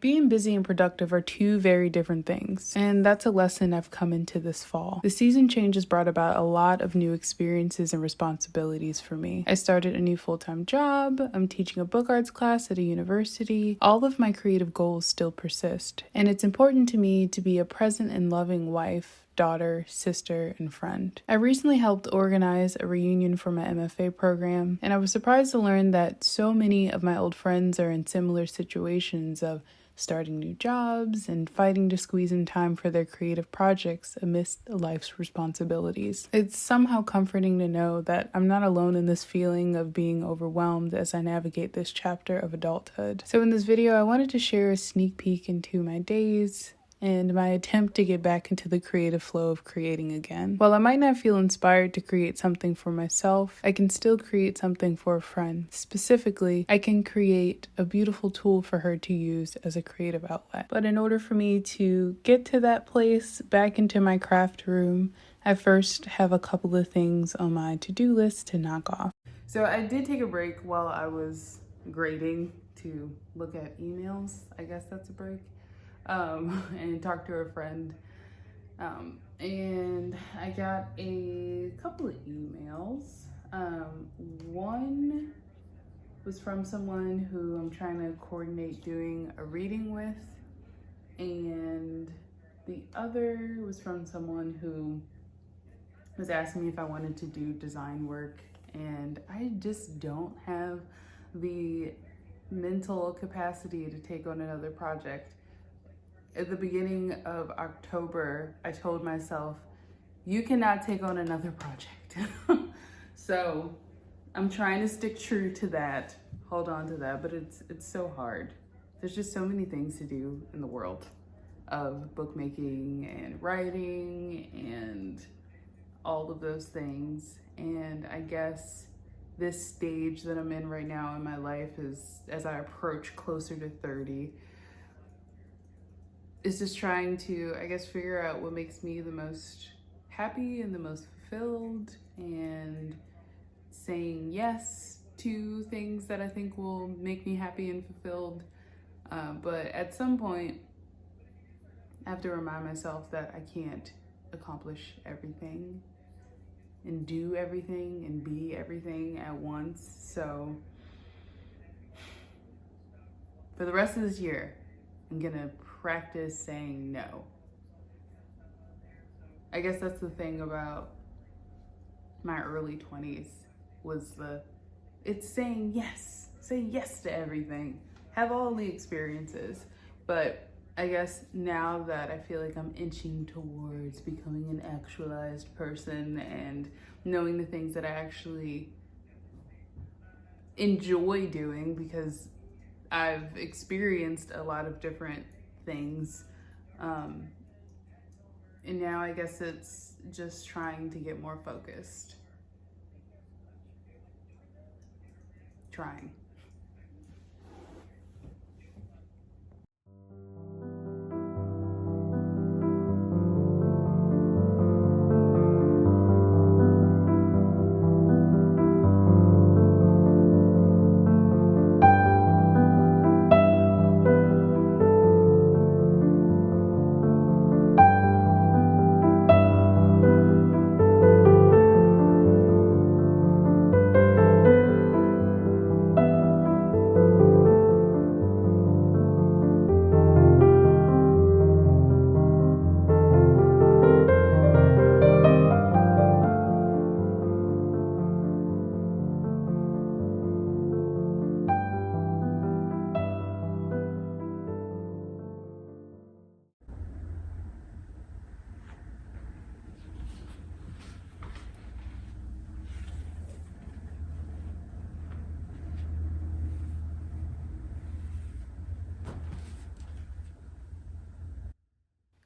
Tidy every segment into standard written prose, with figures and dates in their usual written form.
Being busy and productive are two very different things, and that's a lesson I've come into this fall. The season change has brought about a lot of new experiences and responsibilities for me. I started a new full-time job, I'm teaching a book arts class at a university. All of my creative goals still persist, and it's important to me to be a present and loving wife, daughter, sister, and friend. I recently helped organize a reunion for my MFA program, and I was surprised to learn that so many of my old friends are in similar situations of starting new jobs and fighting to squeeze in time for their creative projects amidst life's responsibilities. It's somehow comforting to know that I'm not alone in this feeling of being overwhelmed as I navigate this chapter of adulthood. So in this video, I wanted to share a sneak peek into my days and my attempt to get back into the creative flow of creating again. While I might not feel inspired to create something for myself, I can still create something for a friend. Specifically, I can create a beautiful tool for her to use as a creative outlet. But in order for me to get to that place, back into my craft room, I first have a couple of things on my to-do list to knock off. So I did take a break while I was grading to look at emails. I guess that's a break. And talk to a friend. And I got a couple of emails. One was from someone who I'm trying to coordinate doing a reading with, and the other was from someone who was asking me if I wanted to do design work, and I just don't have the mental capacity to take on another project. At the beginning of October, I told myself, you cannot take on another project. So I'm trying to stick true to that, hold on to that, but it's so hard. There's just so many things to do in the world of bookmaking and writing and all of those things. And I guess this stage that I'm in right now in my life is, as I approach closer to 30, is just trying to, I guess, figure out what makes me the most happy and the most fulfilled, and saying yes to things that I think will make me happy and fulfilled. But at some point, I have to remind myself that I can't accomplish everything and do everything and be everything at once. So for the rest of this year, I'm gonna practice saying no. I guess that's the thing about my early 20s, was it's saying yes. Say yes to everything. Have all the experiences. But I guess now that I feel like I'm inching towards becoming an actualized person and knowing the things that I actually enjoy doing, because I've experienced a lot of different things, and now I guess it's just trying to get more focused. Trying.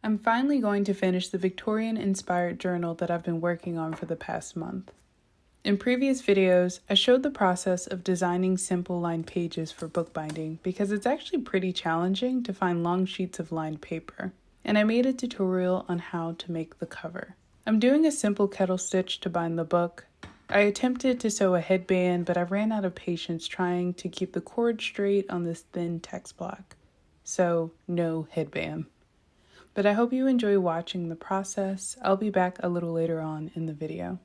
I'm finally going to finish the Victorian-inspired journal that I've been working on for the past month. In previous videos, I showed the process of designing simple lined pages for bookbinding because it's actually pretty challenging to find long sheets of lined paper, and I made a tutorial on how to make the cover. I'm doing a simple kettle stitch to bind the book. I attempted to sew a headband, but I ran out of patience trying to keep the cord straight on this thin text block. so no headband. But I hope you enjoy watching the process. I'll be back a little later on in the video.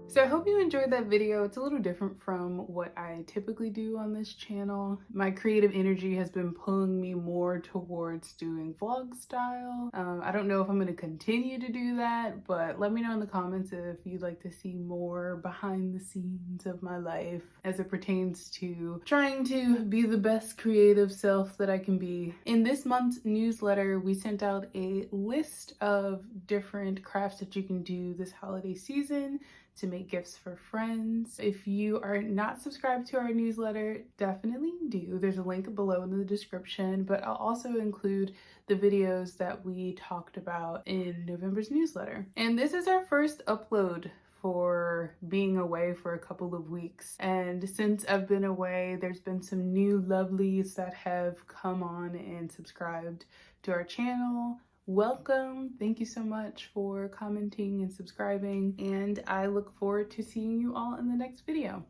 So I hope you enjoyed that video. It's a little different from what I typically do on this channel. My creative energy has been pulling me more towards doing vlog style. I don't know if I'm going to continue to do that, but let me know in the comments if you'd like to see more behind the scenes of my life as it pertains to trying to be the best creative self that I can be. In this month's newsletter, we sent out a list of different crafts that you can do this holiday season to make gifts for friends. If you are not subscribed to our newsletter, definitely do. There's a link below in the description, but I'll also include the videos that we talked about in November's newsletter. And this is our first upload for being away for a couple of weeks. And since I've been away, there's been some new lovelies that have come on and subscribed to our channel. Welcome. Thank you so much for commenting and subscribing, and I look forward to seeing you all in the next video.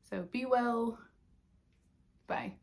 So be well. Bye.